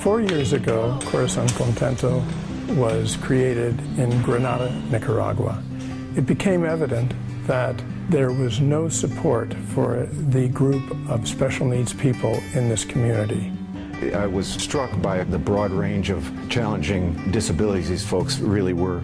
4 years ago, Corazón, Contento was created in Granada, Nicaragua. It became evident that there was no support for the group of special needs people in this community. I was struck by the broad range of challenging disabilities these folks really were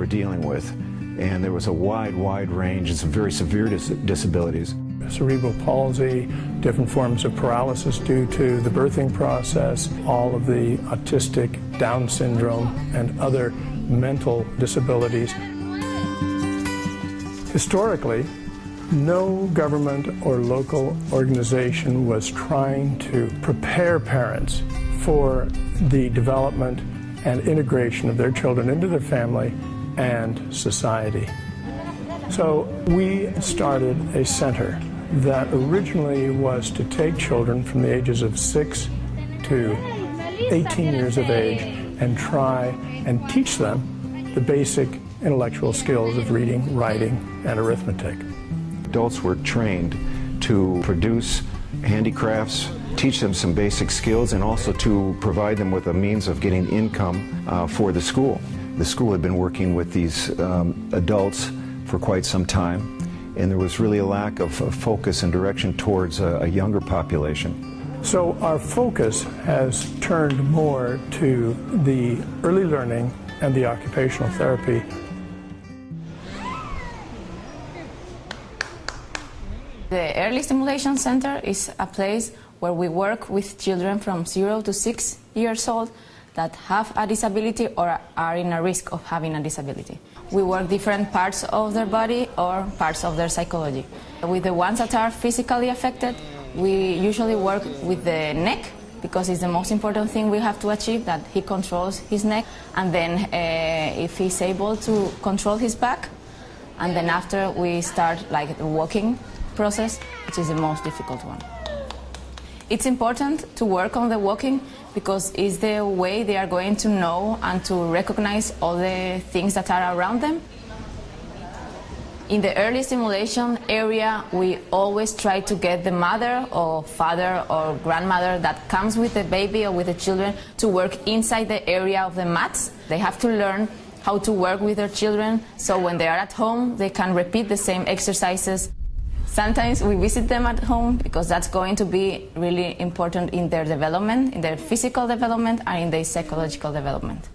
dealing with. And there was a wide range and some very severe disabilities. Cerebral palsy, different forms of paralysis due to the birthing process, all of the autistic, Down syndrome, and other mental disabilities. Historically, no government or local organization was trying to prepare parents for the development and integration of their children into their family and society. So we started a center that originally was to take children from the ages of 6 to 18 years of age and try and teach them the basic intellectual skills of reading, writing, and arithmetic. Adults were trained to produce handicrafts, teach them some basic skills, and also to provide them with a means of getting income for the school. The school had been working with these adults for quite some time, and there was really a lack of focus and direction towards a younger population. So our focus has turned more to the early learning and the occupational therapy. The Early Stimulation Center is a place where we work with children from 0 to 6 years old that have a disability or are in a risk of having a disability. We work different parts of their body or parts of their psychology. With the ones that are physically affected, we usually work with the neck, because it's the most important thing we have to achieve, that he controls his neck, and then if he's able to control his back, and then after we start like the walking process, which is the most difficult one. It's important to work on the walking because it's the way they are going to know and to recognize all the things that are around them. In the early stimulation area, we always try to get the mother or father or grandmother that comes with the baby or with the children to work inside the area of the mats. They have to learn how to work with their children, so when they are at home, they can repeat the same exercises. Sometimes we visit them at home because that's going to be really important in their development, in their physical development and in their psychological development.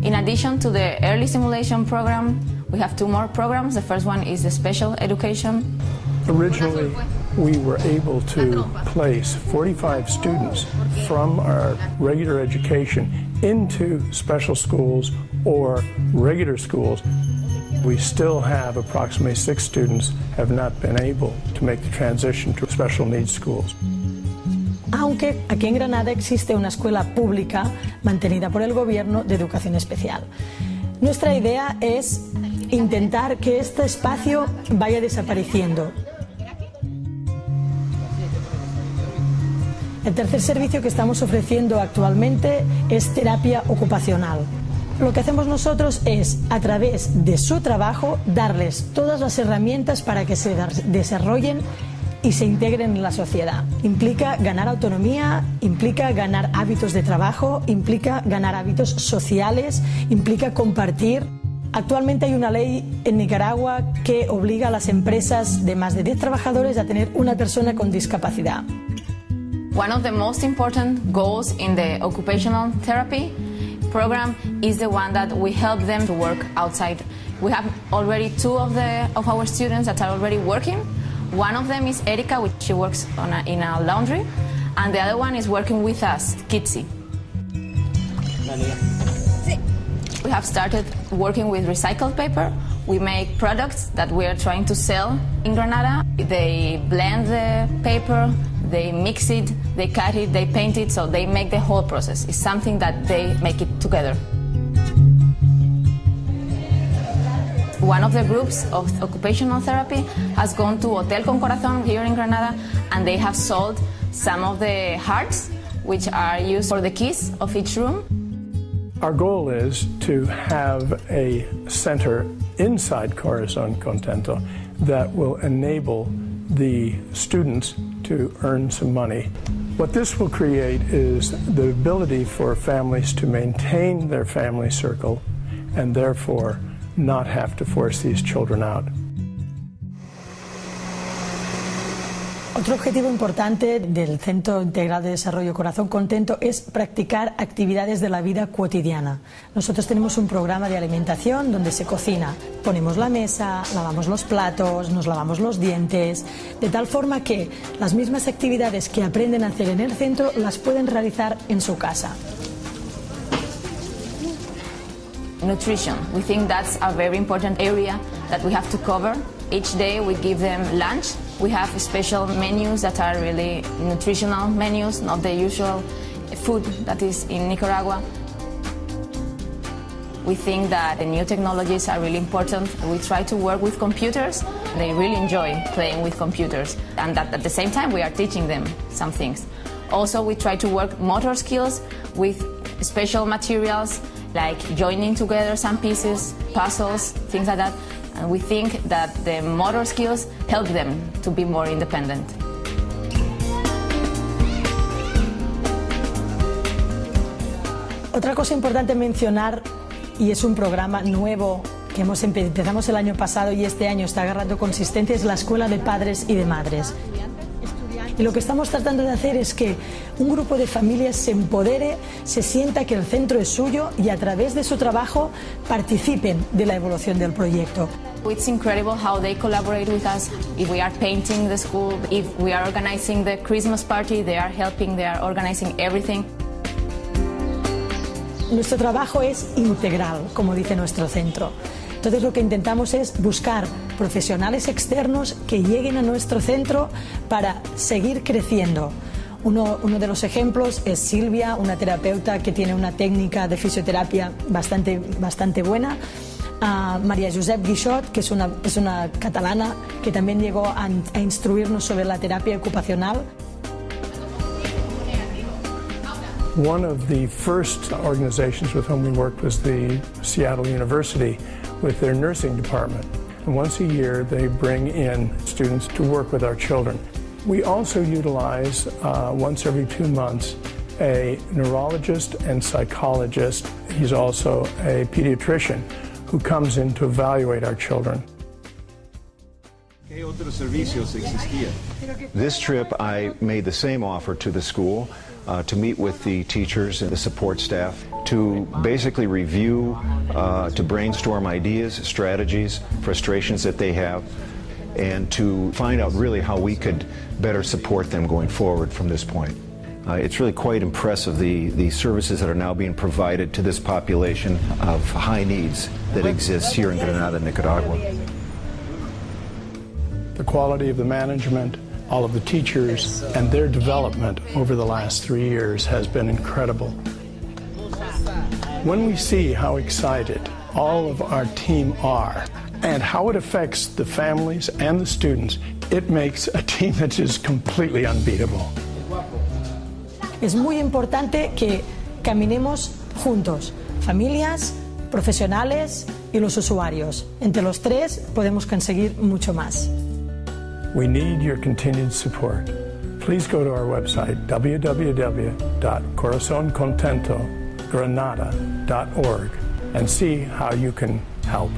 In addition to the early stimulation program, we have 2 more programs. The first one is the special education. Originally, we were able to place 45 students from our regular education into special schools or regular schools. We still have approximately 6 students have not been able to make the transition to special needs schools. Aunque aquí en Granada existe una escuela pública mantenida por el gobierno de educación especial. Nuestra idea es intentar que este espacio vaya desapareciendo. El tercer servicio que estamos ofreciendo actualmente es terapia ocupacional. Lo que hacemos nosotros es, a través de su trabajo, darles todas las herramientas para que se desarrollen y se integren en la sociedad. Implica ganar autonomía, implica ganar hábitos de trabajo, implica ganar hábitos sociales, implica compartir. Actualmente hay una ley en Nicaragua que obliga a las empresas de más de 10 trabajadores a tener una persona con discapacidad. One of the most important goals in the occupational therapy program is the one that we help them to work outside. We have already 2 of our students that are already working. One of them is Erika, which she works in a laundry, and the other one is working with us, Kitsi. We have started working with recycled paper. We make products that we are trying to sell in Granada. They blend the paper, They mix it, they cut it, they paint it, so they make the whole process. It's something that they make it together. One of the groups of occupational therapy has gone to Hotel con Corazón here in Granada, and they have sold some of the hearts, which are used for the keys of each room. Our goal is to have a center inside Corazón Contento that will enable the students to earn some money. What this will create is the ability for families to maintain their family circle and therefore not have to force these children out. Otro objetivo importante del Centro Integral de Desarrollo Corazón Contento es practicar actividades de la vida cotidiana. Nosotros tenemos un programa de alimentación donde se cocina, ponemos la mesa, lavamos los platos, nos lavamos los dientes, de tal forma que las mismas actividades que aprenden a hacer en el centro las pueden realizar en su casa. Nutrition. We think that's a very important area that we have to cover. Each day we give them lunch. We have special menus that are really nutritional menus, not the usual food that is in Nicaragua. We think that the new technologies are really important. We try to work with computers. They really enjoy playing with computers, and that at the same time we are teaching them some things. Also, we try to work motor skills with special materials like joining together some pieces, puzzles, things like that. And we think that the motor skills help them to be more independent. Otra cosa importante mencionar, y es un programa nuevo que empezamos el año pasado y este año está agarrando consistencia, es la Escuela de Padres y de Madres. Y lo que estamos tratando de hacer es que un grupo de familias se empodere, se sienta que el centro es suyo y a través de su trabajo participen de la evolución del proyecto. It's incredible how they collaborate with us. If we are painting the school, if we are organizing the Christmas party, they are helping, they are organizing everything. Nuestro trabajo es integral, como dice nuestro centro. Entonces lo que intentamos es buscar profesionales externos que lleguen a nuestro centro para seguir creciendo. Uno de los ejemplos es Silvia, una terapeuta que tiene una técnica de fisioterapia bastante buena. María Josep Guixot, que es una catalana que también llegó a instruirnos sobre la terapia ocupacional. One of the first organizations with whom we worked was the Seattle University with their nursing department. And once a year they bring in students to work with our children. We also utilize once every 2 months a neurologist and psychologist. He's also a pediatrician who comes in to evaluate our children. This trip I made the same offer to the school to meet with the teachers and the support staff to basically review, to brainstorm ideas, strategies, frustrations that they have, and to find out really how we could better support them going forward from this point. It's really quite impressive, the services that are now being provided to this population of high needs that exists here in Granada, Nicaragua. The quality of the management, all of the teachers, and their development over the last 3 years has been incredible. When we see how excited all of our team are and how it affects the families and the students, it makes a team that is completely unbeatable. Es muy importante que caminemos juntos, familias, profesionales y los usuarios. Entre los tres podemos conseguir mucho más. We need your continued support. Please go to our website, www.corazoncontentogranada.org, and see how you can help.